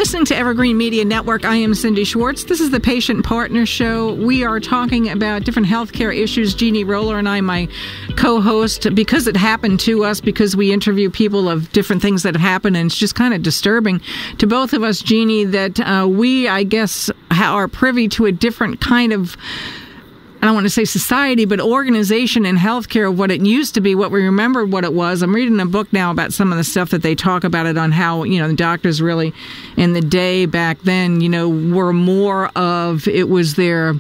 listening to Evergreen Media Network. I am Cindy Schwartz. This is the Patient Partner Show. We are talking about different healthcare issues. Jeannie Roller and I, my co-host, because it happened to us, because we interview people of different things that happen, and it's just kind of disturbing to both of us, Jeannie, that we, I guess, are privy to a different kind of, I don't want to say society, but organization in healthcare of what it used to be, what we remembered what it was. I'm reading a book now about some of the stuff that they talk about it on how, the doctors really in the day back then, were more of, it was their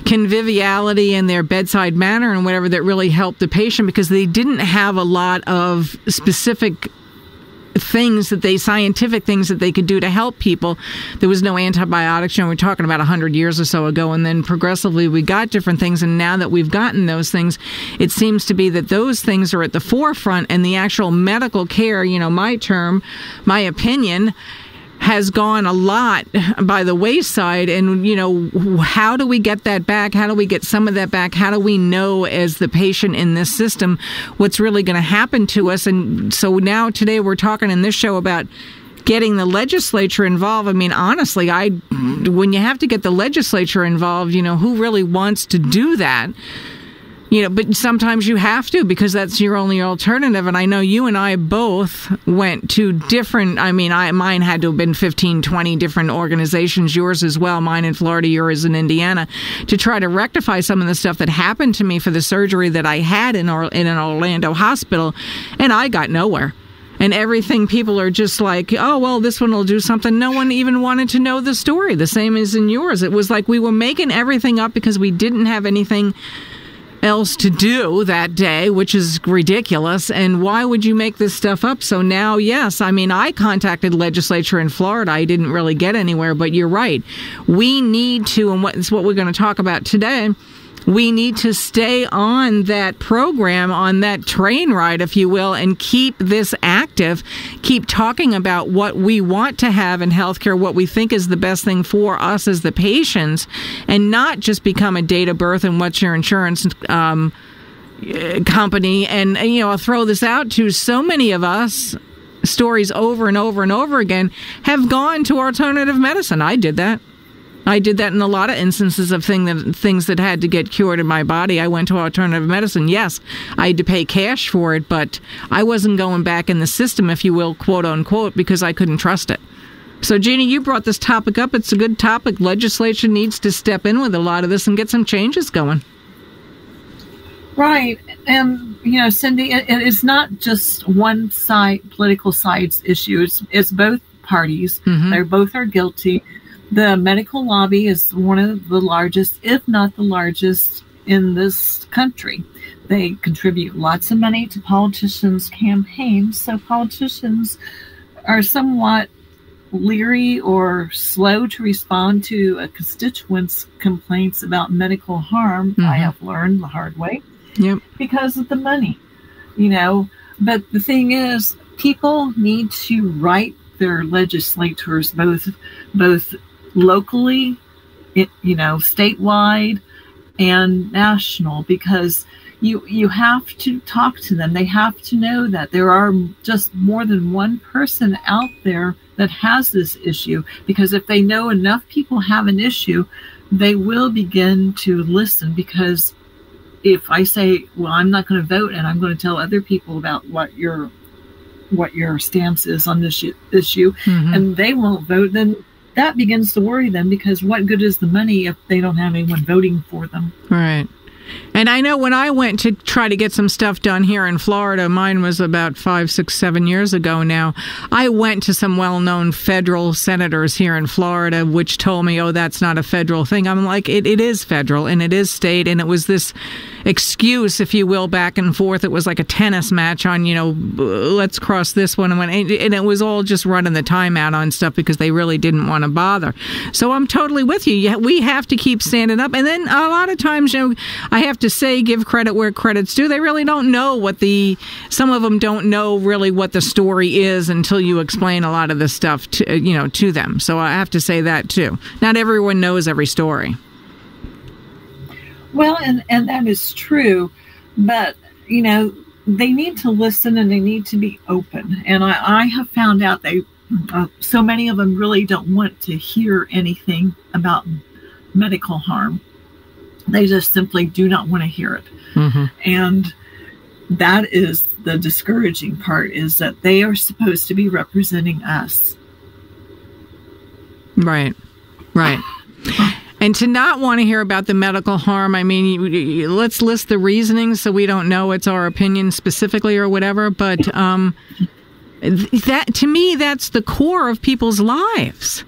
conviviality and their bedside manner and whatever that really helped the patient, because they didn't have a lot of specific scientific things that they could do to help people. There was no antibiotics. We're talking about 100 years or so ago, and then progressively we got different things, and now that we've gotten those things, it seems to be that those things are at the forefront, and the actual medical care, my opinion, has gone a lot by the wayside. And, how do we get that back? How do we get some of that back? How do we know as the patient in this system what's really going to happen to us? And so now today we're talking in this show about getting the legislature involved. I mean, honestly, when you have to get the legislature involved, who really wants to do that? But sometimes you have to, because that's your only alternative. And I know you and I both went to different, mine had to have been 15, 20 different organizations, yours as well, mine in Florida, yours in Indiana, to try to rectify some of the stuff that happened to me for the surgery that I had in an Orlando hospital, and I got nowhere. And everything, people are just like, oh, well, this one will do something. No one even wanted to know the story, the same as in yours. It was like we were making everything up because we didn't have anything else to do that day, which is ridiculous. And why would you make this stuff up? So now, yes, I contacted legislature in Florida. I didn't really get anywhere, but you're right. We need to, and it's what we're going to talk about today, we need to stay on that program, on that train ride, if you will, and keep this active, keep talking about what we want to have in healthcare, what we think is the best thing for us as the patients, and not just become a date of birth and what's your insurance company. And, I'll throw this out to so many of us, stories over and over and over again, have gone to alternative medicine. I did that in a lot of instances of things that had to get cured in my body. I went to alternative medicine. Yes, I had to pay cash for it, but I wasn't going back in the system, if you will, quote unquote, because I couldn't trust it. So, Jeannie, you brought this topic up. It's a good topic. Legislation needs to step in with a lot of this and get some changes going. Right. And, Cindy, it is not just one side, political side's issue. It's both parties. Mm-hmm. They both are guilty. The medical lobby is one of the largest, if not the largest, in this country. They contribute lots of money to politicians' campaigns, so politicians are somewhat leery or slow to respond to a constituent's complaints about medical harm. Mm-hmm. I have learned the hard way. Yep. Because of the money, But the thing is, people need to write their legislators, both locally, statewide and national, because you have to talk to them. They have to know that there are just more than one person out there that has this issue, because if they know enough people have an issue, they will begin to listen. Because if I say, well, I'm not going to vote, and I'm going to tell other people about what your stance is on this issue, mm-hmm. and they won't vote, then that begins to worry them, because what good is the money if they don't have anyone voting for them? Right. And I know when I went to try to get some stuff done here in Florida, mine was about 5, 6, 7 years ago now, I went to some well-known federal senators here in Florida, which told me, oh, that's not a federal thing. I'm like, it is federal, and it is state, and it was this excuse, if you will, back and forth. It was like a tennis match on, let's cross this one. And it was all just running the timeout on stuff because they really didn't want to bother. So I'm totally with you. We have to keep standing up. And then a lot of times, I have to say, give credit where credit's due. They really don't know some of them don't know really what the story is until you explain a lot of the stuff to them. So I have to say that too. Not everyone knows every story. Well, and that is true, but, they need to listen, and they need to be open. And I have found out So many of them really don't want to hear anything about medical harm. They just simply do not want to hear it. Mm-hmm. And that is the discouraging part, is that they are supposed to be representing us. Right. And to not want to hear about the medical harm, I mean, let's list the reasonings so we don't know it's our opinion specifically or whatever, but that, to me, that's the core of people's lives.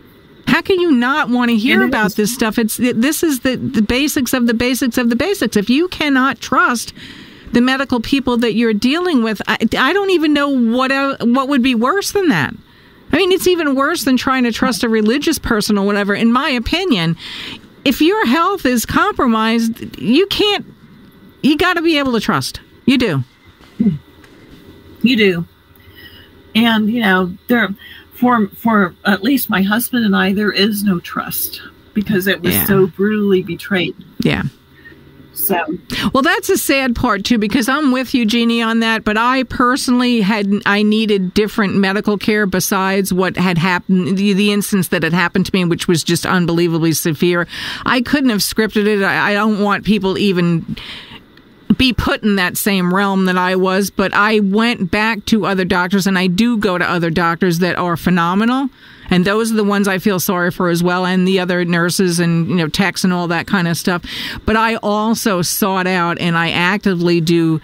How can you not want to hear about this stuff? This is the basics of the basics of the basics. If you cannot trust the medical people that you're dealing with, I don't even know what would be worse than that. I mean, it's even worse than trying to trust a religious person or whatever, in my opinion. If your health is compromised, you got to be able to trust. You do. You do. And, for at least my husband and I, there is no trust because it was so brutally betrayed. Yeah. So, well, that's a sad part too, because I'm with you, Jeannie, on that. But I personally I needed different medical care besides what had happened, the instance that had happened to me, which was just unbelievably severe. I couldn't have scripted it. I don't want people even be put in that same realm that I was, but I went back to other doctors, and I do go to other doctors that are phenomenal, and those are the ones I feel sorry for as well, and the other nurses and techs and all that kind of stuff. But I also sought out, and I actively do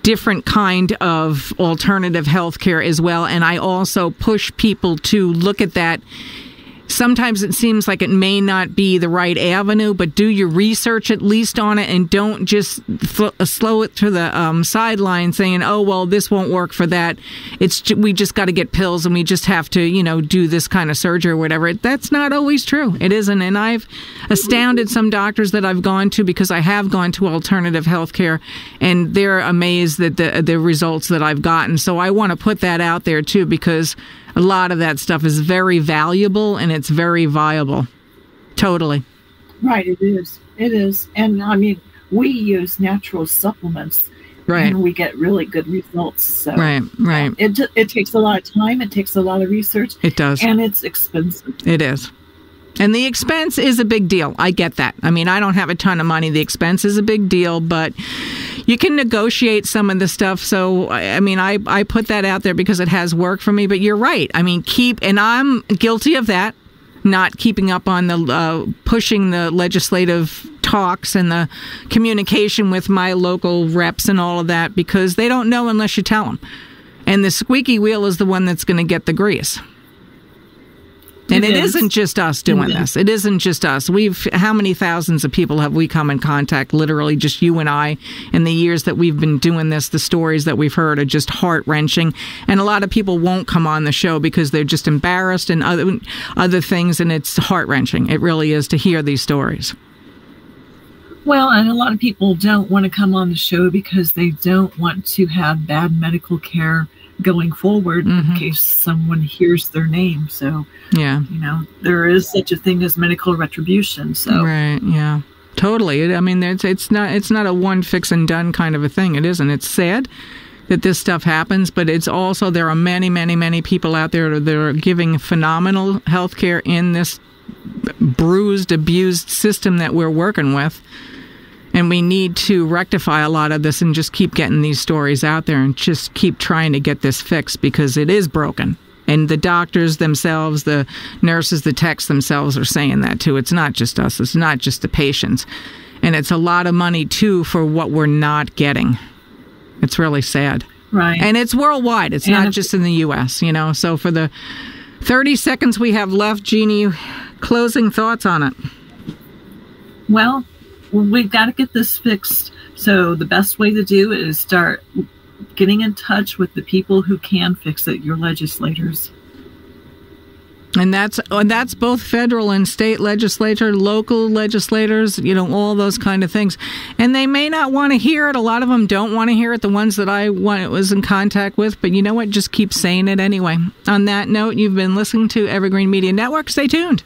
different kind of alternative health care as well, and I also push people to look at that. Sometimes it seems like it may not be the right avenue, but do your research at least on it, and don't just slow it to the sideline saying, oh, well, this won't work for that. We just got to get pills and we just have to, do this kind of surgery or whatever. That's not always true. It isn't. And I've astounded some doctors that I've gone to, because I have gone to alternative health care, and they're amazed at the results that I've gotten. So I want to put that out there too, because a lot of that stuff is very valuable and it's very viable. Totally. Right, it is. It is. And I mean, we use natural supplements, right, and we get really good results. So right. It takes a lot of time. It takes a lot of research. It does. And it's expensive. It is. And the expense is a big deal. I get that. I mean, I don't have a ton of money. The expense is a big deal, but you can negotiate some of the stuff. So, I mean, I put that out there because it has worked for me. But you're right. I mean, and I'm guilty of that, not keeping up on the pushing the legislative talks and the communication with my local reps and all of that, because they don't know unless you tell them. And the squeaky wheel is the one that's going to get the grease. And it isn't just us doing this. It isn't just us. How many thousands of people have we come in contact, literally just you and I, in the years that we've been doing this? The stories that we've heard are just heart-wrenching. And a lot of people won't come on the show because they're just embarrassed and other things, and it's heart-wrenching. It really is to hear these stories. Well, and a lot of people don't want to come on the show because they don't want to have bad medical care going forward in case someone hears their name. So, yeah, there is such a thing as medical retribution. So, right, yeah, totally. I mean, it's not a one fix and done kind of a thing. It isn't. It's sad that this stuff happens, but it's also, there are many, many, many people out there that are giving phenomenal health care in this bruised, abused system that we're working with. And we need to rectify a lot of this and just keep getting these stories out there and just keep trying to get this fixed, because it is broken. And the doctors themselves, the nurses, the techs themselves are saying that too. It's not just us. It's not just the patients. And it's a lot of money too for what we're not getting. It's really sad. Right. And it's worldwide. It's not just in the U.S., So for the 30 seconds we have left, Jeannie, closing thoughts on it. Well, we've got to get this fixed. So the best way to do it is start getting in touch with the people who can fix it, your legislators. And that's both federal and state legislature, local legislators, all those kind of things. And they may not want to hear it. A lot of them don't want to hear it, the ones that I was in contact with. But you know what? Just keep saying it anyway. On that note, you've been listening to Evergreen Media Network. Stay tuned.